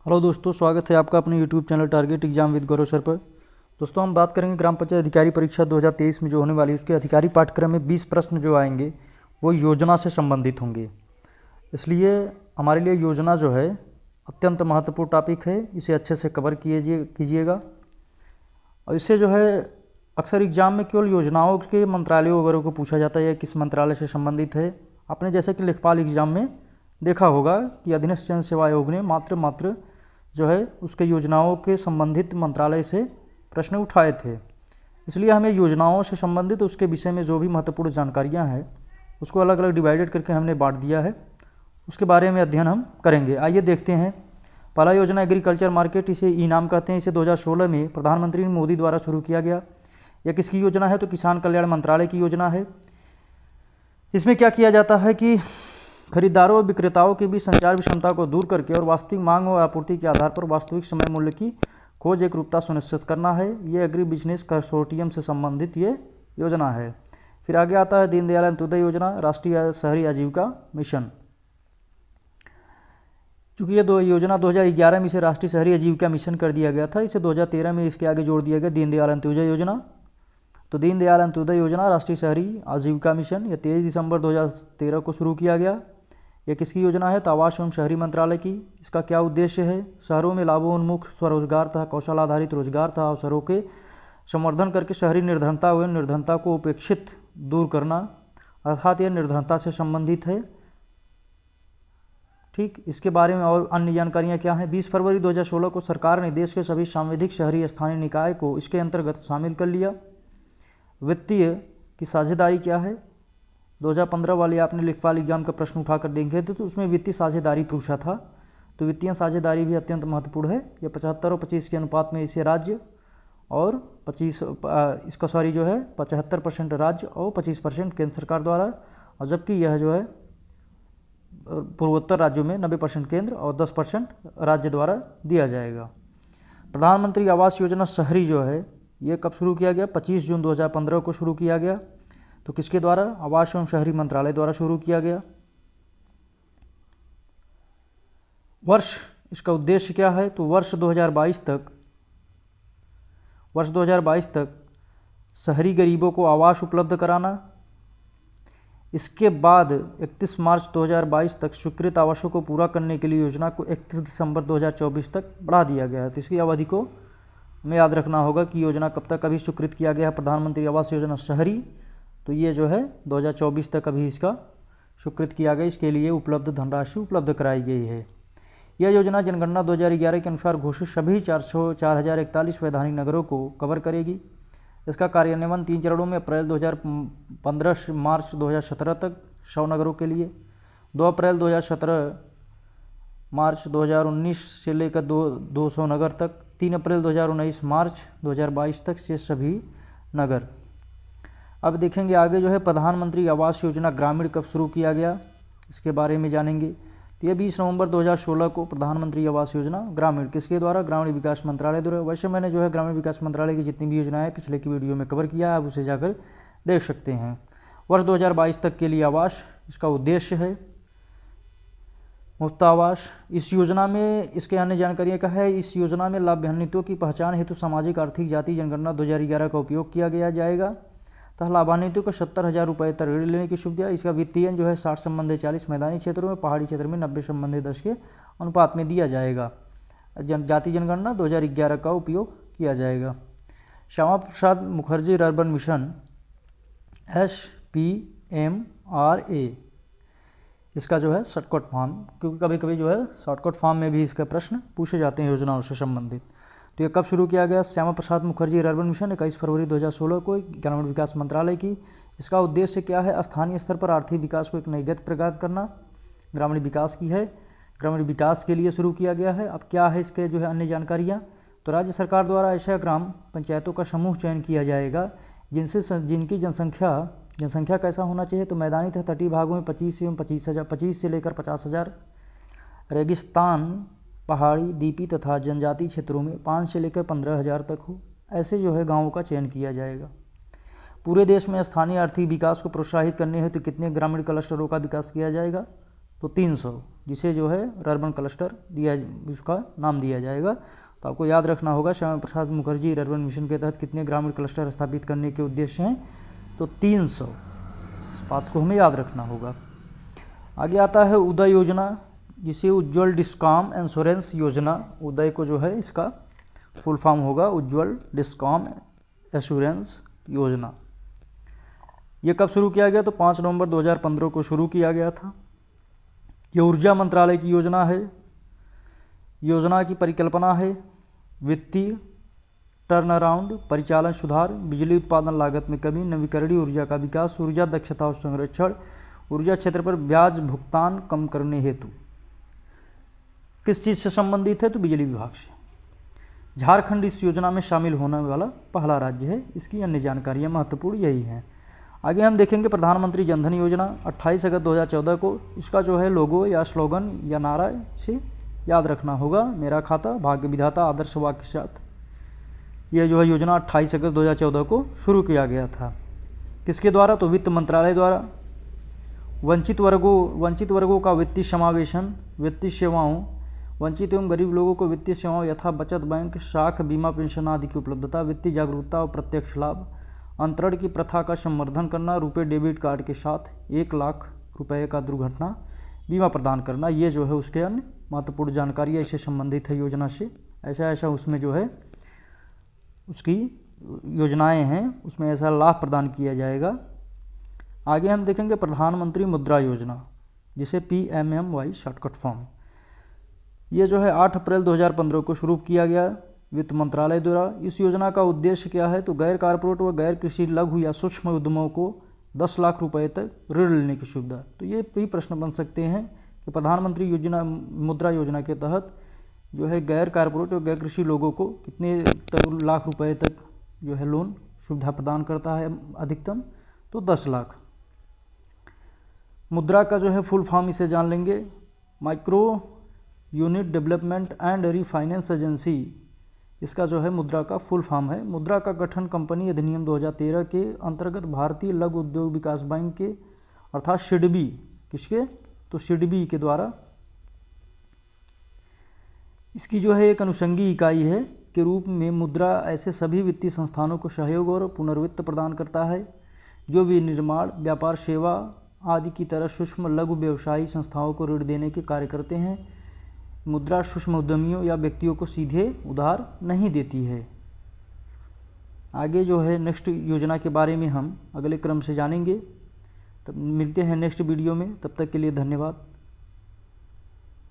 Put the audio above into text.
Hello दोस्तों, स्वागत है आपका अपने YouTube channel target exam with Gaurav sir पर। दोस्तों, हम बात करेंगे ग्राम पंचायत अधिकारी परीक्षा 2023 में जो होने वाली है उसके अधिकारी पाठ्यक्रम में 20 प्रश्न जो आएंगे वो योजना से संबंधित होंगे। इसलिए हमारे लिए योजना जो है अत्यंत महत्वपूर्ण टॉपिक है, इसे अच्छे से कवर कीजिएगा। और इससे जो है अक्सर एग्जाम में केवल योजनाओं के मंत्रालयों वगैरह को पूछा जाता है, किस मंत्रालय से संबंधित है। आपने जैसे कि लेखपाल एग्जाम में देखा होगा कि अधीनस्थ जन सेवा आयोग ने मात्र जो है उसके योजनाओं के संबंधित मंत्रालय से प्रश्न उठाए थे। इसलिए हमें योजनाओं से संबंधित उसके विषय में जो भी महत्वपूर्ण जानकारियां हैं उसको अलग अलग डिवाइडेड करके हमने बांट दिया है, उसके बारे में अध्ययन हम करेंगे। आइए देखते हैं। पहला योजना एग्रीकल्चर मार्केट, इसे ई नाम कहते हैं। इसे 2016 में प्रधानमंत्री मोदी द्वारा शुरू किया गया। यह किसकी योजना है? तो किसान कल्याण मंत्रालय की योजना है। इसमें क्या किया जाता है कि खरीदारों और विक्रेताओं के बीच संचार विषमता को दूर करके और वास्तविक मांग और आपूर्ति के आधार पर वास्तविक समय मूल्य की खोज एक रूपता सुनिश्चित करना है। ये एग्री बिजनेस कंसोर्टियम से संबंधित ये योजना है। फिर आगे आता है दीनदयाल अंत्योदय योजना, राष्ट्रीय शहरी आजीविका मिशन। चूँकि ये योजना 2011 में इसे राष्ट्रीय शहरी आजीविका मिशन कर दिया गया था, इसे 2013 में इसके आगे जोड़ दिया गया दीनदयाल अंत्योदय योजना। तो दीनदयाल अंत्योदय योजना राष्ट्रीय शहरी आजीविका मिशन यह 23 दिसंबर 2013 को शुरू किया गया। यह किसकी योजना है? तो आवास एवं शहरी मंत्रालय की। इसका क्या उद्देश्य है? शहरों में लाभोन्मुख स्वरोजगार तथा कौशल आधारित रोजगार तथा अवसरों के संवर्धन करके शहरी निर्धनता व निर्धनता को उपेक्षित दूर करना, अर्थात यह निर्धनता से संबंधित है। ठीक, इसके बारे में और अन्य जानकारियाँ क्या हैं? 20 फरवरी 2016 को सरकार ने देश के सभी सांविधिक शहरी स्थानीय निकाय को इसके अंतर्गत शामिल कर लिया। वित्तीय की साझेदारी क्या है? 2015 वाले आपने लेखपाल एग्जाम का प्रश्न उठाकर देखे थे, तो उसमें वित्तीय साझेदारी पूछा था। तो वित्तीय साझेदारी भी अत्यंत महत्वपूर्ण है। यह 75 और 25 के अनुपात में इसे राज्य और 75% राज्य और 25% केंद्र सरकार द्वारा, और जबकि यह जो है पूर्वोत्तर राज्यों में 90% केंद्र और 10% राज्य द्वारा दिया जाएगा। प्रधानमंत्री आवास योजना शहरी जो है ये कब शुरू किया गया? 25 जून 2015 को शुरू किया गया। तो किसके द्वारा? आवास एवं शहरी मंत्रालय द्वारा शुरू किया गया। वर्ष, इसका उद्देश्य क्या है? तो वर्ष 2022 तक शहरी गरीबों को आवास उपलब्ध कराना। इसके बाद 31 मार्च 2022 तक स्वीकृत आवासों को पूरा करने के लिए योजना को 31 दिसंबर 2024 तक बढ़ा दिया गया है। तो इसकी अवधि को हमें याद रखना होगा कि योजना कब तक अभी स्वीकृत किया गया है। प्रधानमंत्री आवास योजना शहरी, तो ये जो है 2024 तक अभी इसका स्वीकृत किया गया। इसके लिए उपलब्ध धनराशि उपलब्ध कराई गई है। यह योजना जनगणना 2011 के अनुसार घोषित सभी 4041 वैधानिक नगरों को कवर करेगी। इसका कार्यान्वयन 3 चरणों में अप्रैल 2015 से मार्च 2017 तक 100 नगरों के लिए, 2 अप्रैल 2017 मार्च 2019 से लेकर 200 नगर तक, 3 अप्रैल 2019 मार्च 2022 तक से सभी नगर। अब देखेंगे आगे जो है प्रधानमंत्री आवास योजना ग्रामीण कब शुरू किया गया, इसके बारे में जानेंगे। तो ये 20 नवंबर 2016 को प्रधानमंत्री आवास योजना ग्रामीण किसके द्वारा? ग्रामीण विकास मंत्रालय द्वारा। वैसे मैंने जो है ग्रामीण विकास मंत्रालय की जितनी भी योजनाएं पिछले की वीडियो में कवर किया है, आप उसे जाकर देख सकते हैं। वर्ष 2022 तक के लिए आवास, इसका उद्देश्य है मुफ्त आवास। इस योजना में इसके अन्य जानकारियाँ क्या है? इस योजना में लाभान्वितों की पहचान हेतु सामाजिक आर्थिक जाति जनगणना 2011 का उपयोग किया जाएगा तथा लाभान्वितों को 70,000 रुपये तक ऋण लेने की सुविधा। इसका वित्तीय जो है 60 संबंधित 40 मैदानी क्षेत्रों में, पहाड़ी क्षेत्र में 90 संबंधित 10 के अनुपात में दिया जाएगा। जाति जनगणना 2011 का उपयोग किया जाएगा। Shyama Prasad Mukherjee urban mission SPMRA, इसका जो है शॉर्टकट फॉर्म, क्योंकि कभी कभी जो है शॉर्टकट फॉर्म में भी इसके प्रश्न पूछे जाते हैं योजनाओं से संबंधित। तो ये कब शुरू किया गया? श्यामा प्रसाद मुखर्जी अर्बन मिशन 21 फरवरी 2016 को, ग्रामीण विकास मंत्रालय की। इसका उद्देश्य क्या है? स्थानीय स्तर पर आर्थिक विकास को एक नई गति प्रदान करना, ग्रामीण विकास की है। ग्रामीण विकास के लिए शुरू किया गया है। अब क्या है इसके जो है अन्य जानकारियाँ? तो राज्य सरकार द्वारा ऐसा ग्राम पंचायतों का समूह चयन किया जाएगा जिनकी जनसंख्या कैसा होना चाहिए? तो मैदानी तथा तटीय भागों में 25 से लेकर 50,000, रेगिस्तान, पहाड़ी, द्वीपी तथा जनजातीय क्षेत्रों में 5 से लेकर 15,000 तक हो, ऐसे जो है गाँवों का चयन किया जाएगा। पूरे देश में स्थानीय आर्थिक विकास को प्रोत्साहित करने हेतु कितने ग्रामीण क्लस्टरों का विकास किया जाएगा? तो 300, जिसे जो है अर्बन क्लस्टर दिया, उसका नाम दिया जाएगा। तो आपको याद रखना होगा श्यामा प्रसाद मुखर्जी अर्बन मिशन के तहत कितने ग्रामीण क्लस्टर स्थापित करने के उद्देश्य हैं, तो 300। इस बात को हमें याद रखना होगा। आगे आता है उदय योजना, जिसे उज्ज्वल डिस्कॉम इंश्योरेंस योजना, उदय को जो है इसका फुल फॉर्म होगा उज्ज्वल डिस्कॉम एश्योरेंस योजना। ये कब शुरू किया गया, तो 5 नवंबर 2015 को शुरू किया गया था। ये ऊर्जा मंत्रालय की योजना है। योजना की परिकल्पना है वित्तीय टर्न अराउंड, परिचालन सुधार, बिजली उत्पादन लागत में कमी, नवीकरणीय ऊर्जा का विकास, ऊर्जा दक्षता और संरक्षण, ऊर्जा क्षेत्र पर ब्याज भुगतान कम करने हेतु। किस चीज़ से संबंधित है, तो बिजली विभाग से। झारखंड इस योजना में शामिल होने वाला पहला राज्य है। इसकी अन्य जानकारियाँ महत्वपूर्ण यही हैं। आगे हम देखेंगे प्रधानमंत्री जनधन योजना, 28 अगस्त 2014 को। इसका जो है लोगो या स्लोगन या नारा से याद रखना होगा, मेरा खाता भाग्य विधाता आदर्श वाक्य के साथ। यह जो है योजना 28 अगस्त 2014 को शुरू किया गया था। किसके द्वारा, तो वित्त मंत्रालय द्वारा। वंचित वर्गों का वित्तीय समावेशन, वित्तीय सेवाओं, वंचित एवं गरीब लोगों को वित्तीय सेवाओं यथा बचत बैंक, साख, बीमा, पेंशन आदि की उपलब्धता, वित्तीय जागरूकता और प्रत्यक्ष लाभ, अंतरण की प्रथा का संवर्धन करना, रुपए डेबिट कार्ड के साथ 1 लाख रुपए का दुर्घटना बीमा प्रदान करना। ये जो है उसके अन्य महत्वपूर्ण जानकारी इससे संबंधित है योजना से। ऐसा उसमें जो है उसकी योजनाएं हैं, उसमें ऐसा लाभ प्रदान किया जाएगा। आगे हम देखेंगे प्रधानमंत्री मुद्रा योजना, जिसे PMMY शॉर्टकट फॉर्म। ये जो है 8 अप्रैल 2015 को शुरू किया गया वित्त मंत्रालय द्वारा। इस योजना का उद्देश्य क्या है, तो गैर कारपोरेट व गैर कृषि लघु या सूक्ष्म उद्यमों को 10 लाख रुपए तक ऋण लेने की सुविधा। तो ये भी प्रश्न बन सकते हैं कि प्रधानमंत्री योजना मुद्रा योजना के तहत जो है गैर कारपोरेट और गैर कृषि लोगों को कितने लाख रुपए तक जो है लोन सुविधा प्रदान करता है अधिकतम, तो 10 लाख। मुद्रा का जो है फुल फॉर्म इसे जान लेंगे, micro unit development and refinance agency. इसका जो है मुद्रा का फुल फॉर्म है। मुद्रा का गठन कंपनी अधिनियम 2013 के अंतर्गत भारतीय लघु उद्योग विकास बैंक के अर्थात सिडबी, किसके, तो सिडबी के द्वारा इसकी जो है एक अनुषंगी इकाई है के रूप में मुद्रा ऐसे सभी वित्तीय संस्थानों को सहयोग और पुनर्वित्त प्रदान करता है जो विनिर्माण, व्यापार, सेवा आदि की तरह सूक्ष्म लघु व्यवसायी संस्थाओं को ऋण देने के कार्य करते हैं। मुद्रा सूक्ष्म उद्यमियों या व्यक्तियों को सीधे उधार नहीं देती है। आगे जो है नेक्स्ट योजना के बारे में हम अगले क्रम से जानेंगे। तब मिलते हैं नेक्स्ट वीडियो में, तब तक के लिए धन्यवाद।